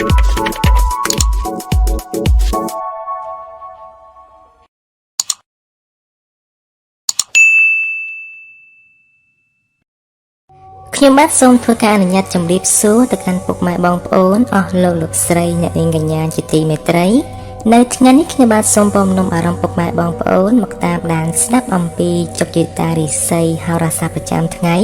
ខ្ញុំបាទសូមធ្វើការអនុញ្ញាតជម្រាបសួរទៅកាន់ពុកម៉ែបងប្អូនអស់លោកស្រីអ្នកនាងកញ្ញាជាទីមេត្រីនៅថ្ងៃនេះខ្ញុំបាទសូមបំណុំអារម្មណ៍ពុកម៉ែបងប្អូនមកតាមដានស្ដាប់អំពីចុកយេតារិស័យហោរាសាស្ត្រប្រចាំថ្ងៃ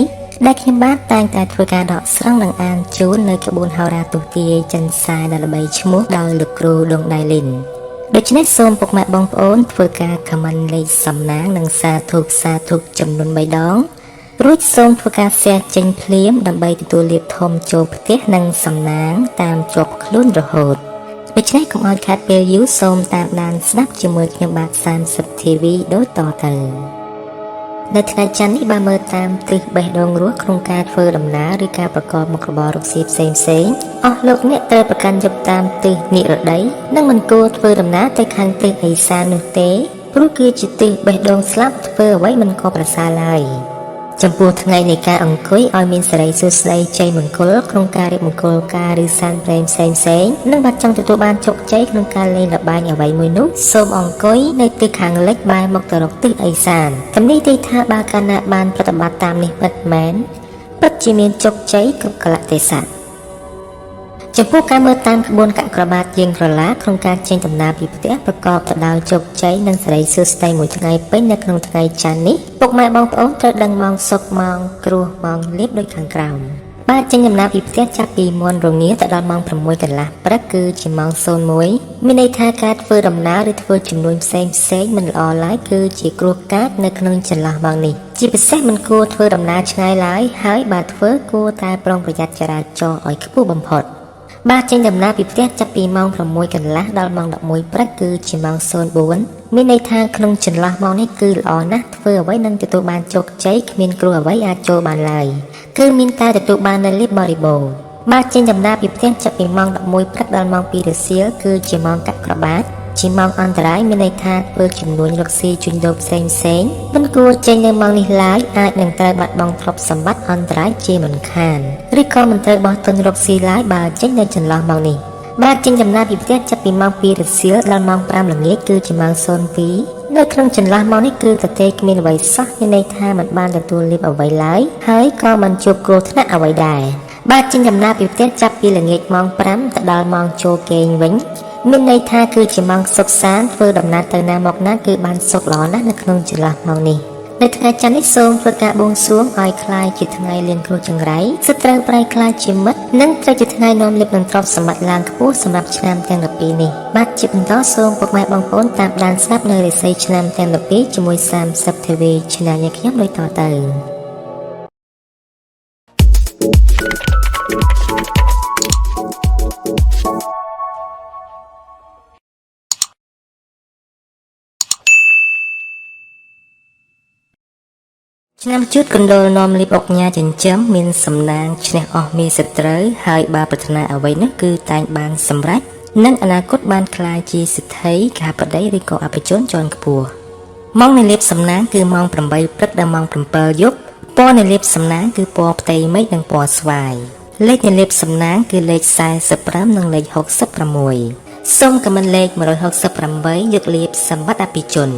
ដែលខ្ញុំបាទតែងតែធ្វើការដកស្រង់និងអានជូននៅក្បួនហោរាទស្សទាយចិនសាដែលល្បីឈ្មោះដោយលោកគ្រូដងដៃលីនដូច្នេះសូមពុកម៉ែបងប្អូនធ្វើការ comment លេខសំណាងនិងសាធុចំនួន3ដងរួចសូមធ្វើការ share ចេញភ្លាមដើម្បីទទួលលាភធំចូលផ្ទះនិងសំណាងតាមជាប់ខ្លួនរហូតដូច្នេះកុំឲ្យខាតពេលយូរសូមតាមដានស្ដាប់ជាមួយខ្ញុំបាទ30 TV ដូចតទៅនៅថ្ងៃច័ន្ទនេះបានមើលតាមទិសបេះដូងរស់ក្នុងការធ្វើដំណើរឬការប្រកបមុខរបររកស៊ីផ្សេងអស់លោកអ្នកត្រូវប្រកាន់យកតាមទិសនិរដីនិងមិនគួរធ្វើដំណើរទៅខាងទិសឦសាននោះទេព្រោះគឺជាទិសបេះដូងស្លាប់ធ្វើអ្វីមិនក៏ប្រសើរឡើយចំពោះថ្ងៃនៃការអង្គុយឲ្យមានសេរីសួស្តីជ័យមង្គលក្នុងការរៀបមង្គលការឬសានព្រេងផ្សេងនិងបាទចង់ទទួលបានជោគជ័យក្នុងការលេងល្បែងអ្វីមួយនោះសូមអង្គុយនៅទិសខាងលិចបែរមុខទៅរកទិសឦសានទំនេះទីថាបើកាលណាបានប្រតិបត្តិតាមនេះពិតមែនពិតជាមានជោគជ័យគ្រប់កលៈទេសៈចំពោះការមើលតាមក្បួនកក្របាតយាងក្រឡាក្នុងការចេញដំណើរពីផ្ទះប្រកបទៅដោយជោគជ័យនិងសេរីសួស្តីមួយថ្ងៃពេញនៅក្នុងថ្ងៃច័ន្ទនេះពុកម៉ែបងប្អូនត្រូវដឹងម៉ោងសុកម៉ោងគ្រោះម៉ោងលៀបដូចខាងក្រោមបាទចេញដំណើរពីផ្ទះចាប់ពីមាន់រងាទៅដល់ម៉ោង 6 កន្លះព្រឹកគឺជាម៉ោង 01 មានន័យថាការធ្វើដំណើរឬធ្វើចំនួនផ្សេងមិនល្អឡើយគឺជាគ្រោះកាចនៅក្នុងចន្លោះម៉ោងនេះជាពិសេសមិនគួរធ្វើដំណើរឆ្ងាយឡើយហើយបើធ្វើគួរតែប្រុងប្រយ័ត្នចរាចរណ៍ឲ្យខ្ពស់បំផុតបាទចេញដំណើរពីផ្ទះចាប់ពីម៉ោង 6 កន្លះដល់ម៉ោង 11 ព្រឹកគឺជាម៉ោង 04 មានន័យថាក្នុងចន្លោះម៉ោងនេះគឺល្អណាស់ធ្វើអ្វីនឹងទទួលបានជោគជ័យគ្មានគ្រោះអ្វីអាចចូលបានឡើយគឺមានតែទទួលបាននូវលាភបរិបូរណ៍បាទចេញដំណើរពីផ្ទះចាប់ពីម៉ោង 11 ព្រឹកដល់ម៉ោង 2 រសៀលគឺជាម៉ោងកាក់ក្របាតជាម៉ោងអន្តរាយមានន័យថាធ្វើចំនួនរកស៊ីជួញដូរផ្សេងមិនគួរចេញនៅម៉ោងនេះឡើយអាចនឹងត្រូវបាត់បង់ទ្រព្យសម្បត្តិអន្តរាយជាមិនខានឬក៏មិនត្រូវបោះទុនរកស៊ីឡើយបើចេញនៅចន្លោះម៉ោងនេះបាទចេញដំណើរពីផ្ទះចាប់ពីម៉ោង 2 រសៀលដល់ម៉ោង 5 ល្ងាចគឺជាម៉ោង 02 នៅក្នុងចន្លោះម៉ោងនេះគឺទទេគ្មានអ្វីសោះមានន័យថាមិនបានទទួលលាភអ្វីឡើយហើយក៏មិនជួបគ្រោះថ្នាក់អ្វីដែរបាទចេញដំណើរពីផ្ទះចាប់ពីល្ងាចម៉ោង 5 ទៅដល់ម៉ោងចូលគេងវិញមានន័យថាគឺជាម៉ោងសុខសាន្តធ្វើដំណើរទៅណាមកណាគឺបានសុខល្អណាស់នៅក្នុងចន្លោះម៉ោងនេះនៅថ្ងៃច័ន្ទនេះសូមធ្វើការបួងសួងឲ្យคล้ายជាថ្ងៃលៀងគ្រោះចង្រៃសត្រូវប្រែคล้ายជាមិត្តនិងត្រូវជាថ្ងៃនាំលាភនិងទ្រព្យសម្បត្តិឡើងខ្ពស់សម្រាប់ឆ្នាំទាំង12នេះបាទជាបន្តសូមពុកម៉ែបងប្អូនតាមដានស្ដាប់នៅរាសីឆ្នាំទាំង12ជាមួយ30 TV ឆ្នាំនេះខ្ញុំដូចតទៅឆ្នាំជូតកណ្ដុរនាំលីបអុកញ៉ាចិញ្ចឹមមានសំណាងឈ្នះអស់មានសត្រូវហើយបើប្រាថ្នាអ្វីនោះគឺតែងបានសម្រេចនិងអនាគតបានក្លាយជាសិទ្ធិកាបតីឬក៏អភិជនជាន់ខ្ពស់ម៉ោងនៃលៀបសំណាងគឺម៉ោង 8 ព្រឹកដល់ម៉ោង 7 យប់ពណ៌នៃលៀបសំណាងគឺពណ៌ផ្ទៃមេឃនិងពណ៌ស្វាយលេខនៃលៀបសំណាងគឺលេខ 45 និងលេខ 66សូមខមមិនលេខ 168យកលៀបសម្បត្តិអភិជន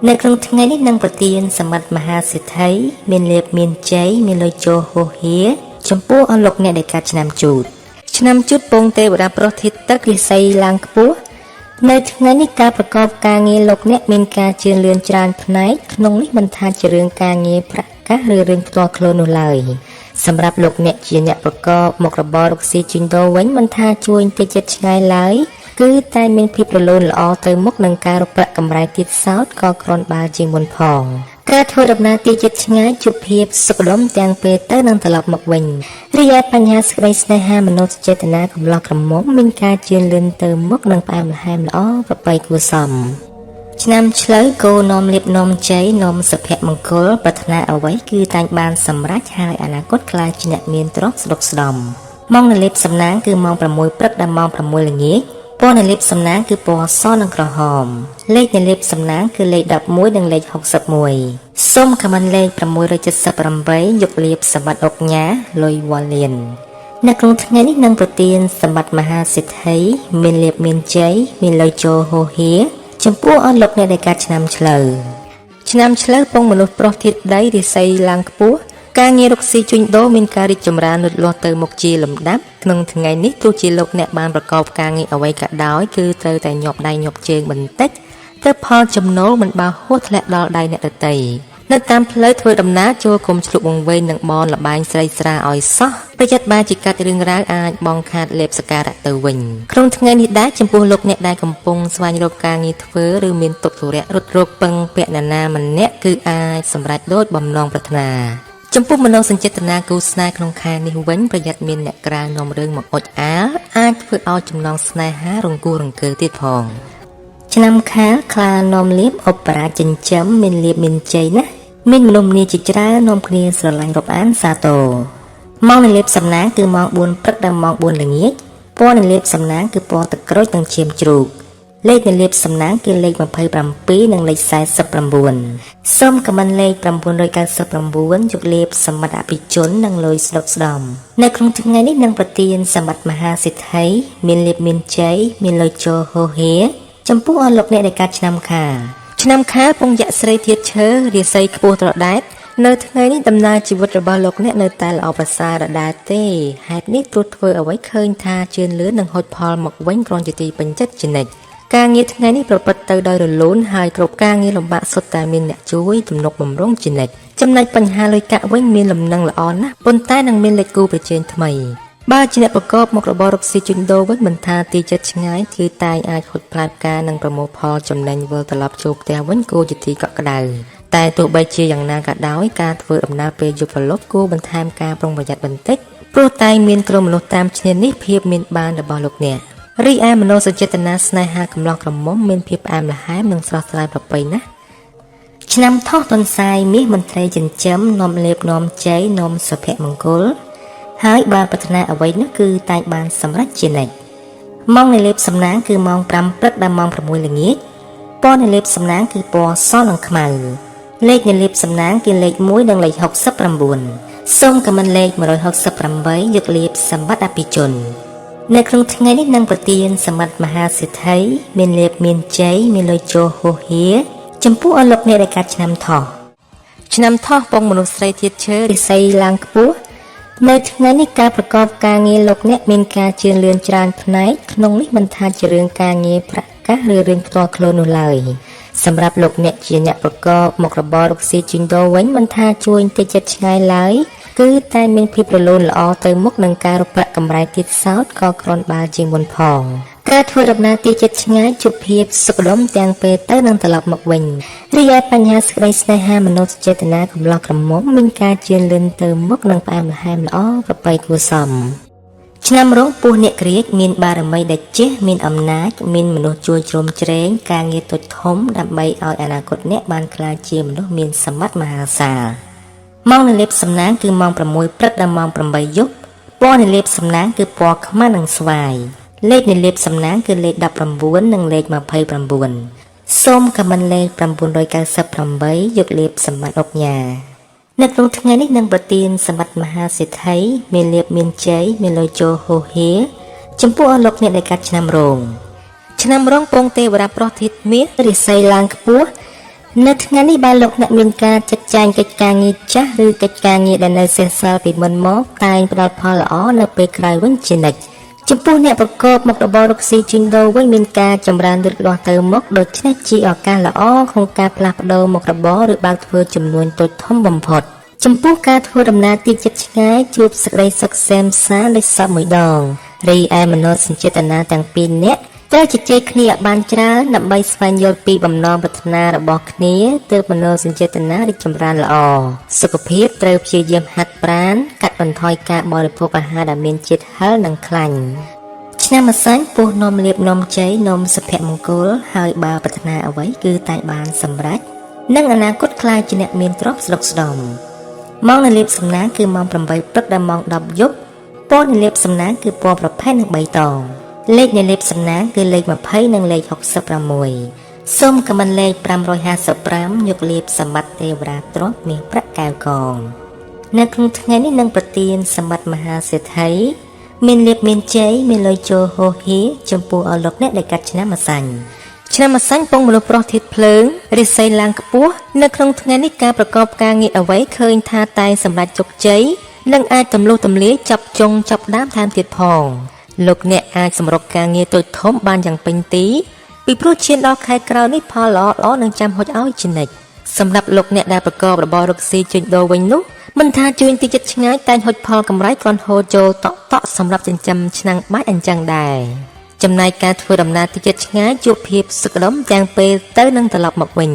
នៅក្នុងថ្ងៃនេះនឹងប្រទានសម្បត្តិមហាសិទ្ធិមានលាភមានជ័យមានលុយចូលហូរហៀចំពោះអស់លោកអ្នកដែលកើតឆ្នាំជូតពងទេវតាប្រធានទឹករិស័យឡើងខ្ពស់នៅថ្ងៃនេះការប្រកបការងារលោកអ្នកមានការជឿនលឿនច្រើនផ្នែកក្នុងនេះមិនថាជារឿងការងារប្រកាសឬរឿងផ្ទាល់ខ្លួននោះឡើយសម្រាប់លោកអ្នកជាអ្នកប្រកបមុខរបររកស៊ីជួញដូរវិញមិនថាជួយតិចចិត្តឆ្ងាយឡើយគឺតែមានភាពរលូនល្អទៅមុខនឹងការរកប្រាក់កម្រៃទៀតសោតក៏គ្រាន់បើជាងមុនផងការធ្វើដំណើរទីជិតឆ្ងាយជួបភាពសុខដុមទាំងពេលទៅនិងត្រឡប់មកវិញរីឯបញ្ហាសេចក្តីស្នេហាមនោសញ្ចេតនាកំឡោះក្រមុំមានការជឿនលឿនទៅមុខនិងផ្អែមល្ហែមល្អប្រពៃគួរសមឆ្នាំឆ្លូវគោនាំលាភនាំជ័យនាំសុភមង្គលប្រាថ្នាអ្វីគឺតែងបានសម្រេចហើយអនាគតក្លាយជាអ្នកមានទ្រព្យស្ដុកស្ដំម៉ោងនៃលាភសំណាងគឺម៉ោង 6 ព្រឹកដល់ម៉ោង 6 ល្ងាចពណ៌នៃលាភសំណាងគឺពណ៌សនិងក្រហមលេខនៃលាភសំណាងគឺលេខ 11 និងលេខ 61សូមខមមិនលេខ 678យកលាភសម្បត្តិអុកញ៉ាលុយវ៉ាលៀន នៅក្នុងថ្ងៃនេះនឹងប្រទានសម្បត្តិមហាសិទ្ធិមានលៀបមានជ័យមានលុយចូលហូហៀចំពោះអស់លោកអ្នកដែលកើតឆ្នាំឆ្លូវពងមនុស្សប្រុសធាតុដីរិស័យឡើងខ្ពស់ការងាររកស៊ីជួញដូរមានការរីកចម្រើនលូតលាស់ទៅមុខជាលំដាប់ក្នុងថ្ងៃនេះទោះជាលោកអ្នកបានប្រកបការងារអ្វីក៏ដោយគឺត្រូវតែញាប់ដៃញាប់ជើងបន្តិចទើបផលចំណូលមិនបើហួសធ្លាក់ដល់ដៃអ្នកដទៃនៅតាមផ្លូវធ្វើដំណើរចូលគុំឆ្លុះបង្វេងនឹងបនលបែងស្រីស្រាឲ្យសោះប្រយ័ត្នបានជាកាត់រឿងរ៉ាវអាចបងខាតលេបសការៈទៅវិញក្នុងថ្ងៃនេះដែរចំពោះលោកអ្នកដែលកំពុងស្វែងរកការងារធ្វើឬមានទុក្ខធុរៈរត់រោគពឹងពាក់នរណាម្នាក់គឺអាចសម្រេចដូចបំណងប្រាថ្នាចំពោះមនោសញ្ចេតនាគូស្នេហ៍ក្នុងខែនេះវិញប្រយ័ត្នមានអ្នកក្រៅនាំរឿងមកអុចអាលអាចធ្វើឲ្យចំណងស្នេហារង្គោះរង្គើទៀតផងឆ្នាំខាលខ្លានាំលៀបអបរាចិញ្ចឹមមានលៀបមានជ័យណាមានមនុស្សម្នាជាច្រើននាំគ្នាស្រឡាញ់រាប់អានសាទរម៉ោងនៃលេបសំណាងគឺម៉ោង4ព្រឹកដល់ម៉ោង4ល្ងាចពណ៌នៃលេបសំណាងគឺពណ៌ទឹកក្រូចនិងឈាមជ្រូកលេខនៃលេបសំណាងគឺលេខ27និងលេខ49សូមខមមិនលេខ999យកលេបសម្បត្តិអភិជននិងលុយស្ដុកស្ដំនៅក្នុងថ្ងៃនេះនឹងប្រទានសម្បត្តិមហាសិទ្ធិមានលេបមានជ័យមានលុយចូលហូហៀចំពោះអស់លោកអ្នកដែលកើតឆ្នាំខាលពងយៈស្រីធាតុឈើរាសីខ្ពស់ត្រដែតនៅថ្ងៃនេះដំណើរជីវិតរបស់លោកអ្នកនៅតែល្អប្រសើរដដែលទេហេតុនេះព្រោះធ្វើអ្វីឃើញថាជឿនលឿននឹងហុចផលមកវិញគ្រាន់ជាទីពេញចិត្តជានិច្ចការងារថ្ងៃនេះប្រព្រឹត្តទៅដោយរលូនហើយគ្រប់ការងារលំបាកសុទ្ធតែមានអ្នកជួយទំនុកបម្រុងជានិច្ចចំណែកបញ្ហាលុយកាក់វិញមានលំនឹងល្អណាស់ប៉ុន្តែនឹងមានលេខគូប្រជែងថ្មីបើជាអ្នកប្រកបមុខរបររកស៊ីជួញដូរវិញមិនថាទីចិត្តឆ្ងាយគឺតែងអាចហុចផ្លែផ្កានិងប្រមូលផលចំណេញវិលត្រឡប់ចូលផ្ទះវិញគួរជាទីកក់ក្ដៅតែទោះបីជាយ៉ាងណាក៏ដោយការធ្វើដំណើរពេលយប់ព្រលប់គួរបន្ថែមការប្រុងប្រយ័ត្នបន្តិចព្រោះតែមានក្រុមមនុស្សតាមឈ្នានេះភាពមានបានរបស់លោកអ្នករីឯមនោសញ្ចេតនាស្នេហាកំឡោះក្រមុំមានភាពផ្អែមល្ហែមនិងស្រស់ស្រាយប្រពៃណាស់ឆ្នាំថោះតុនសាយមាសមន្ត្រីចិញ្ចឹមនាំលេបនាំជ័យនាំសុភមង្គលហើយបើប្រាថ្នាអ្វីនោះគឺតែងបានសម្រេចជានិច្ចម៉ោងនៃលេបសំណាងគឺម៉ោង5ព្រឹកដល់ម៉ោង6ល្ងាចពណ៌នៃលេបសំណាងគឺពណ៌សនិងខ្មៅលេខនៃលេបសំណាងគឺលេខ1និងលេខ69សូមខមមិនលេខ168យកលេបសម្បត្តិអភិជននៅក្នុងថ្ងៃនេះនឹងប្រទានសម្បត្តិមហាសិទ្ធិមានលេបមានជ័យមានលុយចូលហូហៀចំពោះអស់លោកអ្នកដែលកើតឆ្នាំថោះពងមនុស្សស្រីធាតុឈើរិស័យឡើងខ្ពស់នៅថ្ងៃនេះការប្រកបការងារលោកអ្នកមានការជឿនលឿនច្រើនផ្នែកក្នុងនេះមិនថាជារឿងការងារប្រកាសឬរឿងផ្ទាល់ខ្លួននោះឡើយសម្រាប់លោកអ្នកជាអ្នកប្រកបមុខរបររកស៊ីជួញដូរវិញមិនថាជួយតិចចិត្តឆ្ងាយឡើយគឺតែមានភាពរលូនល្អទៅមុខនឹងការរកប្រាក់កម្រៃទៀតសោតក៏គ្រាន់បើជាងមុនផងការធ្វើដំណើរទីចិត្តឆ្ងាយជួបភាពសុខដុមទាំងពេលទៅនិងត្រឡប់មកវិញរីឯបញ្ហាសេចក្តីស្នេហាមនោសញ្ចេតនាកំឡោះក្រមុំមានការជឿនលឿនទៅមុខនិងផ្អែមល្ហែមល្អប្រពៃគួរសមឆ្នាំរោងពស់អ្នកក្រៀកមានបារមីដែលចេះមានអំណាចមានមនុស្សជួយជ្រោមជ្រែងការងារតូចធំដើម្បីឲ្យអនាគតអ្នកបានក្លាយជាមនុស្សមានសម្បត្តិមហាសាលម៉ោងនៃលេបសំណាងគឺម៉ោង6ព្រឹកដល់ម៉ោង8យប់ពណ៌នៃលេបសំណាងគឺពណ៌ខ្មៅនិងស្វាយលេខនៃលេបសំណាងគឺលេខ19និងលេខ29សូមខមមិនលេខ998យកលេបសម្បត្តិអុកញ៉ានៅក្នុងថ្ងៃនេះនឹងប្រទានសម្បត្តិមហាសិទ្ធិមានលេបមានជ័យមានលុយចូលហូហៀចំពោះអស់លោកអ្នកដែលកាត់ឆ្នាំរោងពងទេវតាប្រុសធាតុមាសរិស័យឡើងខ្ពស់នៅថ្ងៃនេះបើលោកអ្នកមានការចាត់ចែងកិច្ចការងារចាស់ឬកិច្ចការងារដែលនៅសេសសល់ពីមុនមកតែងផ្ដល់ផលល្អនៅពេលក្រោយវិញជានិច្ចចំពោះអ្នកប្រកបមុខរបររកស៊ីជួញដូរវិញមានការចម្រើនលូតលាស់ទៅមុខដូច្នេះជាឱកាសល្អក្នុងការផ្លាស់ប្ដូរមុខរបរឬបើកធ្វើចំនួនតូចធំបំផុតចំពោះការធ្វើដំណើរទីជិតឆ្ងាយជួបសេចក្តីសុខសែមសាលេចសពមួយដងរីឯមនោសញ្ចេតនាទាំងពីរនាក់ត្រូវជជែកគ្នាឲ្យបានច្រើនដើម្បីស្វែងយល់ពីបំណងប្រាថ្នារបស់គ្នាទើបមនោសញ្ចេតនារីកចម្រើនល្អសុខភាពត្រូវព្យាយាមហាត់ប្រាណកាត់បន្ថយការបរិភោគអាហារដែលមានជាតិហឹរនិងខ្លាញ់ឆ្នាំម្សាញ់ពស់នាំលៀបនាំជ័យនាំសុភមង្គលហើយបើប្រាថ្នាអ្វីគឺតែបានសម្រេចនិងអនាគតក្លាយជាអ្នកមានទ្រព្យស្ដុកស្ដំម៉ោងនៃលៀបសំណាងគឺម៉ោង8ព្រឹកដល់ម៉ោង10យប់ពណ៌នៃលៀបសំណាងគឺពណ៌ប្រផេះនិងបៃតងលេខនៃលេបសំណាងគឺលេខ20និងលេខ66សូមខមមិនលេខ555យកលេបសម្បត្តិទេវតាទ្រព្យមាសប្រាក់កែវកងនៅក្នុងថ្ងៃនេះនឹងប្រទានសម្បត្តិមហាសេដ្ឋី មានលៀបមានជ័យមានលុយចូលហូហៀចំពោះអស់លោកអ្នកដែលកាត់ឆ្នាំម្សាញ់ឆ្នាំម្សាញ់ពងមនុស្សប្រុសធាតុភ្លើងរិស័យឡើងខ្ពស់នៅក្នុងថ្ងៃនេះការប្រកបការងារអ្វីឃើញថាតែងសម្រេចជោគជ័យនិងអាចទម្លុះទម្លាយចាប់ចុងចាប់ដើមថែមទៀតផងលោកអ្នកអាចសម្រុកការងារតូចធំបានយ៉ាងពេញទីពីព្រោះឈានដល់ខែក្រោយនេះផលល្អៗនឹងចាំហុចឲ្យជានិច្ចសម្រាប់លោកអ្នកដែលប្រកបរបររកស៊ីជួញដូរវិញនោះមិនថាជួញទីចិត្តឆ្ងាយតែងហុចផលកម្រៃគ្រាន់ហូរចូលតក់សម្រាប់ចិញ្ចឹមឆ្នាំងបាយអញ្ចឹងដែរចំណែកការធ្វើដំណើរទីចិត្តឆ្ងាយជួបភាពសក្តិមទាំងពេលទៅនឹងត្រឡប់មកវិញ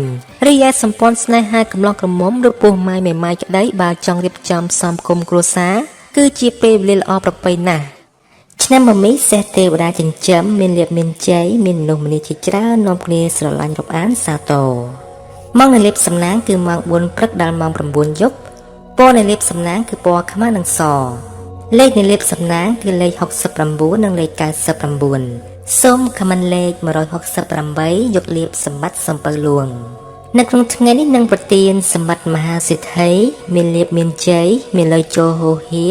រីឯសម្ព័ន្ធស្នេហាកំឡោះក្រមុំឬពោះម៉ាយមេម៉ាយក្តីបើចង់រៀបចំសំគុំគ្រួសារគឺជាពេលវេលាល្អប្រពៃណាស់ឆ្នាំមមីសេះទេវតាចិញ្ចឹមមានលៀបមានជ័យមានមនុស្សម្នាជាច្រើននាំគ្នាស្រឡាញ់រាប់អានសាទរម៉ោងនៃលេបសំណាងគឺម៉ោង4ព្រឹកដល់ម៉ោង9យប់ពណ៌នៃលេបសំណាងគឺពណ៌ខ្មៅនិងសលេខនៃលេបសំណាងគឺលេខ69និងលេខ99សូមខមមិនលេខ168យកលេបសម្បត្តិសំពៅលួងនៅក្នុងថ្ងៃនេះនឹងប្រទានសម្បត្តិមហាសិទ្ធិមានលេបមានជ័យមានលុយចូលហូហៀ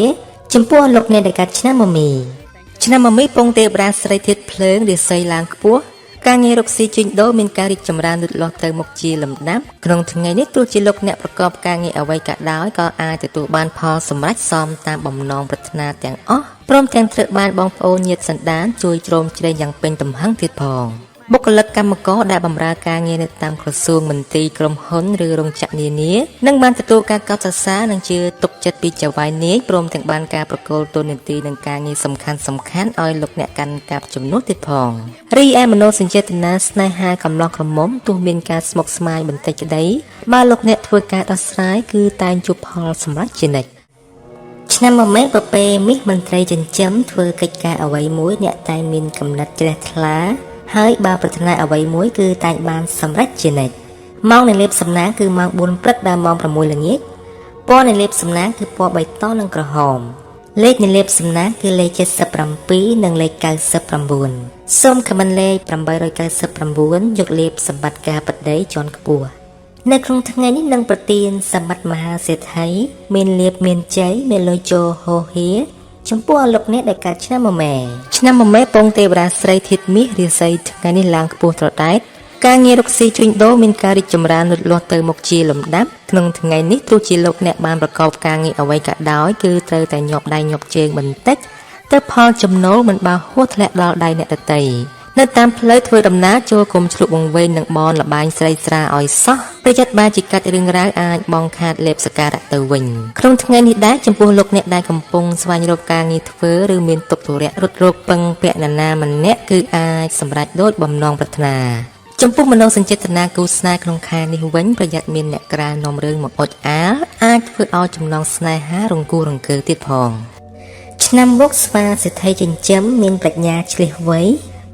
ចំពោះលោកអ្នកដែលកាត់ឆ្នាំមមីឆ្នាំមមីពងទេវតាស្រីធាតុភ្លើងរាសីឡើងខ្ពស់ការងាររកស៊ីជួញដូរមានការរីកចម្រើនលូតលាស់ទៅមុខជាលំដាប់ក្នុងថ្ងៃនេះទោះជាលោកអ្នកប្រកបការងារអ្វីក៏ដោយក៏អាចទទួលបានផលសម្រេចសមតាមបំណងប្រាថ្នាទាំងអស់ព្រមទាំងត្រូវបានបងប្អូនញាតិសន្តានជួយជ្រោមជ្រែងយ៉ាងពេញទំហឹងទៀតផងបុគ្គលិកកម្មករដែលបម្រើការងារនៅតាមក្រសួងមន្ទីរក្រុមហ៊ុនឬរោងចក្រនានានឹងបានទទួលការកោតសរសើរនិងជឿទុកចិត្តពីចៅហ្វាយនាយព្រមទាំងបានការប្រគល់តួនាទីនិងការងារសំខាន់ឲ្យលោកអ្នកកាន់កាប់ជំនួសទៀតផងរីឯមនោសញ្ចេតនាស្នេហាកំឡោះក្រមុំទោះមានការស្មុគស្មាញបន្តិចក្តីបើលោកអ្នកធ្វើការដោះស្រាយគឺតែងជួបផលសម្រេចជានិច្ចឆ្នាំមួយម៉ែប្រពេមាសមន្ត្រីចិញ្ចឹមធ្វើកិច្ចការអ្វីមួយអ្នកតែមានកំណត់ជ្រះថ្លាហើយបើប្រាថ្នាអ្វីមួយគឺតែងបានសម្រេចជានិច្ចម៉ោងនៃលេបសំណាងគឺម៉ោង4ព្រឹកដល់ម៉ោង6ល្ងាចពណ៌នៃលេបសំណាងគឺពណ៌បៃតងនិងក្រហមលេខនៃលេបសំណាងគឺលេខ77និងលេខ99សូមខមមិនលេខ899យកលេបសម្បត្តិការបដីជាន់ខ្ពស់នៅក្នុងថ្ងៃនេះនឹងប្រទានសម្បត្តិមហាសេដ្ឋីមានលេបមានជ័យមានលុយចូលហូហៀចំពោះលោកអ្នកដែលកើតឆ្នាំមមែពងទេវតាស្រីធាតុមាសរាសីថ្ងៃនេះឡើងខ្ពស់ត្រដែតការងាររកស៊ីជួញដូរមានការរីកចម្រើនលូតលាស់ទៅមុខជាលំដាប់ក្នុងថ្ងៃនេះទោះជាលោកអ្នកបានប្រកបការងារអ្វីក៏ដោយគឺត្រូវតែញាប់ដៃញាប់ជើងបន្តិចទៅផលចំណូលមិនបើហួសធ្លាក់ដល់ដៃអ្នកដទៃនៅតាមផ្លូវធ្វើដំណើរចូលគុំឆ្លុះបង្វេងនឹងបនលបែងស្រីស្រាឲ្យសោះប្រយ័ត្នបើជាកាច់រឿងរ៉ាវអាចបងខាតលេបសការៈទៅវិញក្នុងថ្ងៃនេះដែរចំពោះលោកអ្នកដែលកំពុងស្វែងរកការងារធ្វើឬមានទុក្ខធុរៈរត់រោគពឹងពាក់នរណាម្នាក់គឺអាចសម្រេចដូចបំណងប្រាថ្នាចំពោះមនោសញ្ចេតនាគូស្នេហ៍ក្នុងខែនេះវិញប្រយ័ត្នមានអ្នកក្រាលនាំរឿងមកអុចអាលអាចធ្វើឲ្យចំណងស្នេហារង្គោះរង្គើទៀតផងឆ្នាំមុខស្វាសេដ្ឋីចិញ្ចឹមមានប្រាជ្ញាឆ្លៀសវៃ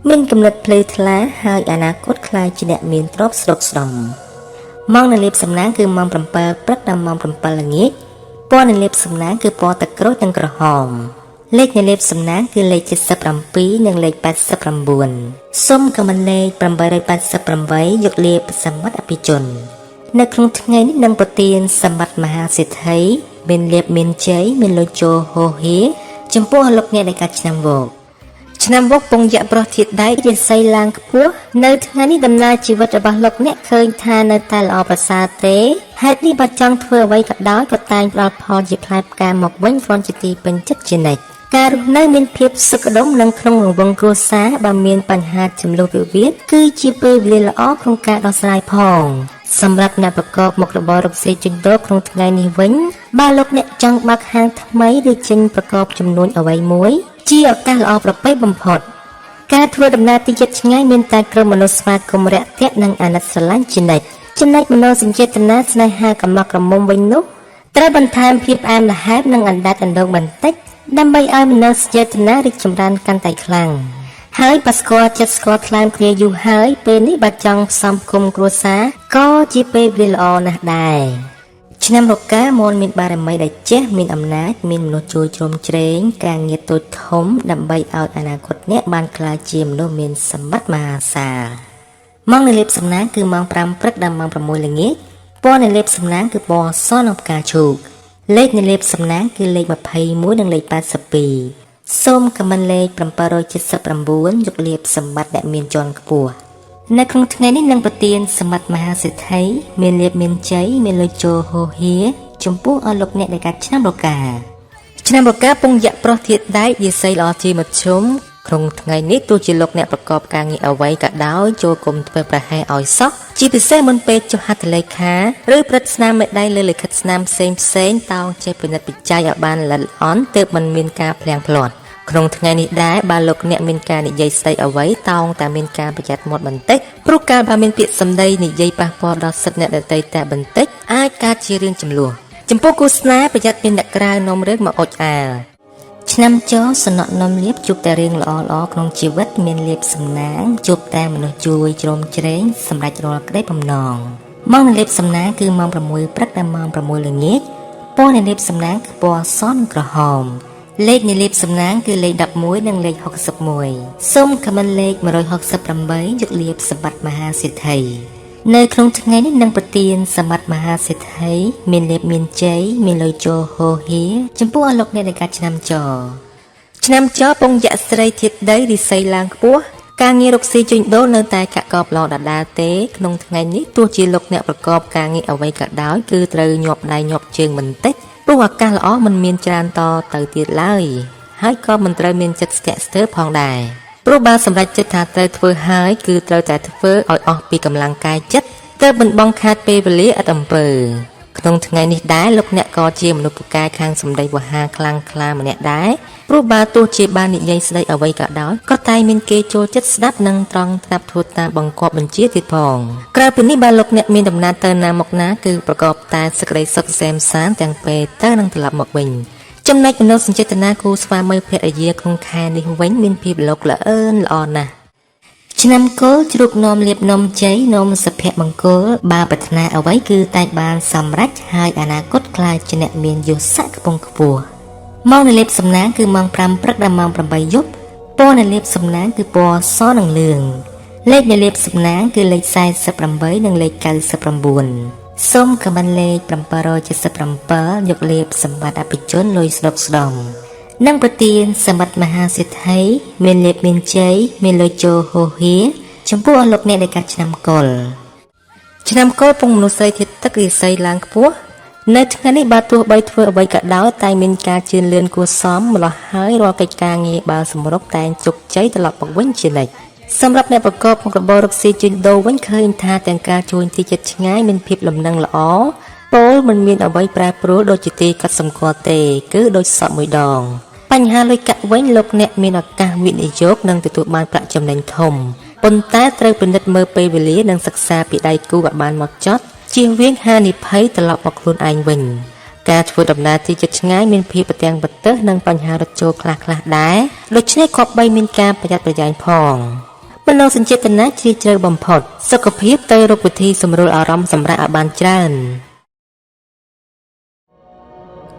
មានគំនិតភ្លឺថ្លាហើយអនាគតខ្លាយជាអ្នកមានទ្រព្យស្រុកស្រំម៉ោងនៃលេបសំណាងគឺម៉ោង7ព្រឹកដល់ម៉ោង7ល្ងាចពណ៌នៃលេបសំណាងគឺពណ៌ទឹកក្រូចនិងក្រហមលេខនៃលេបសំណាងគឺលេខ77និងលេខ89សូមខមមិនលេខ888យកលេបសម្បត្តិអភិជននៅក្នុងថ្ងៃនេះនឹងប្រទានសម្បត្តិមហាសេដ្ឋីមានលេបមានជ័យមានលុយចូលហូហៀចំពោះលោកអ្នកដែលកាត់ឆ្នាំវោឆ្នាំវុកពងយៈប្រុសធាតុដែករាសីឡើងខ្ពស់នៅថ្ងៃនេះដំណើរជីវិតរបស់លោកអ្នកឃើញថានៅតែល្អប្រសើរទេហេតុនេះបើចង់ធ្វើអ្វីក៏ដោយក៏តែងផ្ដល់ផលជាផ្លែផ្កាមកវិញគ្រាន់ជាទីពេញចិត្តជានិច្ចការរស់នៅមានភាពសុខដុមនិងក្នុងរង្វង់គ្រួសារបើមានបញ្ហាចំនួនវិវាទគឺជាពេលវេលាល្អក្នុងការដោះស្រាយផងសម្រាប់អ្នកប្រកបមុខរបររកស៊ីជួញដូរក្នុងថ្ងៃនេះវិញបើលោកអ្នកចង់បើកហាងថ្មីឬចេញប្រកបចំនួនអ្វីមួយជាឱកាសល្អប្រពៃបំផុតការធ្វើដំណើរទីជិតឆ្ងាយមានតែក្រុមមនុស្សស្វាគមន៍រាក់ទាក់និងអាណិតស្រឡាញ់ជានិច្ចចំណែកមនោសញ្ចេតនាស្នេហាកំឡោះក្រមុំវិញនោះត្រូវបន្ថែមភាពផ្អែមល្ហែមនិងអណ្ដាតអណ្ដូងបន្តិចដើម្បីឲ្យមនោសញ្ចេតនារីកចម្រើនកាន់តែខ្លាំងហើយបើស្គាល់ចិត្តស្គាល់ថ្លើមគ្នាយូរហើយពេលនេះបើចង់ផ្សំគុំគ្រួសារក៏ជាពេលវេលាល្អណាស់ដែរឆ្នាំរកាមនមានបារមីដែលចេះមានអំណាចមានមនុស្សជួយជ្រោមជ្រែងការងារតូចធំដើម្បីឲ្យអនាគតអ្នកបានក្លាយជាមនុស្សមានសម្បត្តិមហាសាលម៉ោងនៃលេបសំណាងគឺម៉ោង5ព្រឹកដល់ម៉ោង6ល្ងាចពណ៌នៃលេបសំណាងគឺពណ៌សនិងផ្កាឈូកលេខនៃលេបសំណាងគឺលេខ21និងលេខ82 សូមខមមិនលេខ779យកលៀបសម្បត្តិដែលមានជាន់ខ្ពស់នៅក្នុងថ្ងៃនេះនឹងប្រទានសម្បត្តិមហាសិទ្ធិមានលៀបមានជ័យមានលុយចូលហូហៀចំពោះអស់លោកអ្នកដែលកាត់ឆ្នាំរកាឆ្នាំរកាពងយៈប្រុសធាតុដែកយាសីល្អជាមធ្យមក្នុងថ្ងៃនេះទោះជាលោកអ្នកប្រកបការងារអ្វីក៏ដោយចូលគុំធ្វើប្រហែសឲ្យសោះជាពិសេសមុនពេលចុះហត្ថលេខាឬព្រឹត្តស្នាមមេដៃលើលិខិតស្នាមផ្សេងតោងចេះពិនិត្យពិច័យឲ្យបានល្អិតល្អន់ទើបមិនមានការភ្លៀងភ្លាត់ក្នុងថ្ងៃនេះដែរបើលោកអ្នកមានការនិយាយស្ដីអ្វីតោងតែមានការប្រយ័ត្នមាត់បន្តិចព្រោះកាលបើមានពាក្យសម្ដីនិយាយប៉ះពាល់ដល់សិទ្ធិអ្នកដទៃតែបន្តិចអាចកើតជារឿងចំនួនចំពោះគូស្នេហ៍ប្រយ័ត្នមានអ្នកក្រៅនាំរឿងមកអុចអាលឆ្នាំចសំណក់នំលៀបជួបតែរឿងល្អៗក្នុងជីវិតមានលៀបសំណាងជួបតែមនុស្សជួយជ្រោមជ្រែងសម្រាប់រាល់ក្តីបំណងម៉ោងនៃលៀបសំណាងគឺម៉ោង6ព្រឹកដល់ម៉ោង6ល្ងាចពណ៌នៃលៀបសំណាងគឺពណ៌សក្រហមលេខនៃលៀបសំណាងគឺលេខ11និងលេខ61សូមខមមិនលេខ168យកលៀបសម្បត្តិមហាសិទ្ធិនៅក្នុងថ្ងៃនេះនឹងប្រទានសម្បត្តិមហាសិទ្ធិមានលៀបមានជ័យមានលុយចូលហូហៀចំពោះអស់លោកអ្នកដែលកាត់ឆ្នាំចឆ្នាំចពងយៈស្រីធាតុដីរិស័យឡើងខ្ពស់ការងាររកស៊ីជួញដូរនៅតែកាក់កបល្អដដែលទេក្នុងថ្ងៃនេះទោះជាលោកអ្នកប្រកបការងារអ្វីក៏ដោយគឺត្រូវញាប់ដៃញាប់ជើងបន្តិចព្រោះឱកាសល្អមិនមានច្រើនតទៅទៀតឡើយហើយក៏មិនត្រូវមានចិត្តស្ទាក់ស្ទើរផងដែរព្រោះបើសម្រេចចិត្តថាត្រូវធ្វើហើយគឺត្រូវតែធ្វើឲ្យអស់ពីកម្លាំងកាយចិត្តទើបមិនបងខាតពេលវេលាឥតអំពើក្នុងថ្ងៃនេះដែរលោកអ្នកក៏ជាមនុស្សពូកែខាងសម្ដីវោហាខ្លាំងក្លាម្នាក់ដែរព្រោះបើទោះជាបាននិយាយស្ដីអ្វីក៏ដោយក៏តែមានគេចូលចិត្តស្ដាប់និងត្រង់ស្ដាប់ធ្វើតាមបង្គាប់បញ្ជាទៀតផងក្រៅពីនេះបើលោកអ្នកមានដំណើរទៅណាមកណាគឺប្រកបតែសេចក្តីសុខសែមសានទាំងពេលទៅនិងត្រឡប់មកវិញចំណែកមនោសញ្ចេតនាគូស្វាមីភរិយាក្នុងខែនេះវិញមានភាពលោកល្អអឿនល្អណាស់ឆ្នាំគោលជ្រូកនាំលៀបនំជ័យនំសុភមង្គលបើប្រាថ្នាអ្វីគឺតែបានសម្រេចហើយអនាគតខ្លាចជាអ្នកមានយសខ្ពង់ខ្ពស់ម៉ោងនៃលៀបសំណាងគឺម៉ោង5ព្រឹកដល់ម៉ោង8យប់ពណ៌នៃលៀបសំណាងគឺពណ៌សនិងលឿងលេខនៃលៀបសំណាងគឺលេខ48និងលេខ99សូមខមមិនលេខ777យកលៀបសម្បត្តិអភិជនលុយស្ដុកស្ដំនិងប្រទានសម្បត្តិមហាសិទ្ធិមានលៀបមានជ័យមានលុយចូលហូហៀចំពោះអស់លោកអ្នកដែលកាត់ឆ្នាំកុលឆ្នាំកុលពងមនុស្សធាតុទឹករិស័យឡើងខ្ពស់នៅថ្ងៃនេះបើទោះបីធ្វើអ្វីក៏ដោយតែមានការជឿនលឿនគួរសមម្ល៉េះហើយរាល់កិច្ចការងារបើសម្រុកតែងជោគជ័យត្រឡប់មកវិញជានិច្ចសម្រាប់អ្នកប្រកបមុខរបររកស៊ីជួញដូរវិញឃើញថាទាំងការជួញទីចិត្តឆ្ងាយមានភាពលំនឹងល្អពលមិនមានអ្វីប្រែប្រួលដូចជាទីកត់សម្គាល់ទេគឺដូចសពមួយដងបញ្ហាលុយកាក់វិញលោកអ្នកមានឱកាសវិនិយោគនិងទទួលបានប្រាក់ចំណេញធំប៉ុន្តែត្រូវពិនិត្យមើលពេលវេលានិងសិក្សាពីដៃគូឲ្យបានហ្មត់ចត់ជៀសវាងហានិភ័យត្រឡប់មកខ្លួនឯងវិញការធ្វើដំណើរទីជិតឆ្ងាយមានភាពប្រទាំងប្រទើសនិងបញ្ហារត់ចូលខ្លះៗដែរដូច្នេះគប្បីមានការប្រយ័ត្នប្រយែងផងមនោសញ្ចេតនាជ្រាលជ្រៅបំផុតសុខភាពទៅរកវិធីសម្រួលអារម្មណ៍សម្រាប់ឲ្យបានច្រើន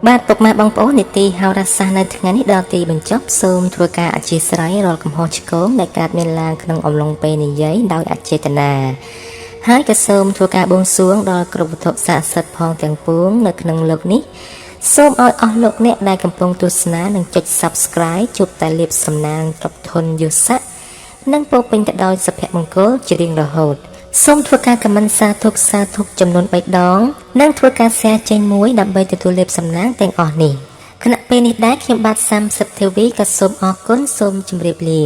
បាទពុកម៉ែបងប្អូននីតិហោរាសាស្ត្រនៅថ្ងៃនេះដល់ទីបញ្ចប់សូមធ្វើការអធិស្ឋានរាល់កំហុសឆ្គងដែលកើតមានឡើងក្នុងអំឡុងពេលនិយាយដោយអចេតនាហើយក៏សូមធ្វើការបួងសួងដល់គ្រប់វត្ថុស័ក្តិសិទ្ធិផងទាំងពួងនៅក្នុងលោកនេះសូមឲ្យអស់លោកអ្នកដែលកំពុងទស្សនានិងចុច Subscribe ជួបតែលាភសំណាងទ្រព្យធនយស័ក្តិនិងពោពេញទៅដោយសុភមង្គលជារៀងរហូតសូមធ្វើការខមមិនសាធុចំនួន3ដងនិងធ្វើការ share ចេញមួយដើម្បីទទួលលាភសំណាងទាំងអស់នេះខណៈពេលនេះដែរខ្ញុំបាទ30ទេវីក៏សូមអរគុណសូមជម្រាបលា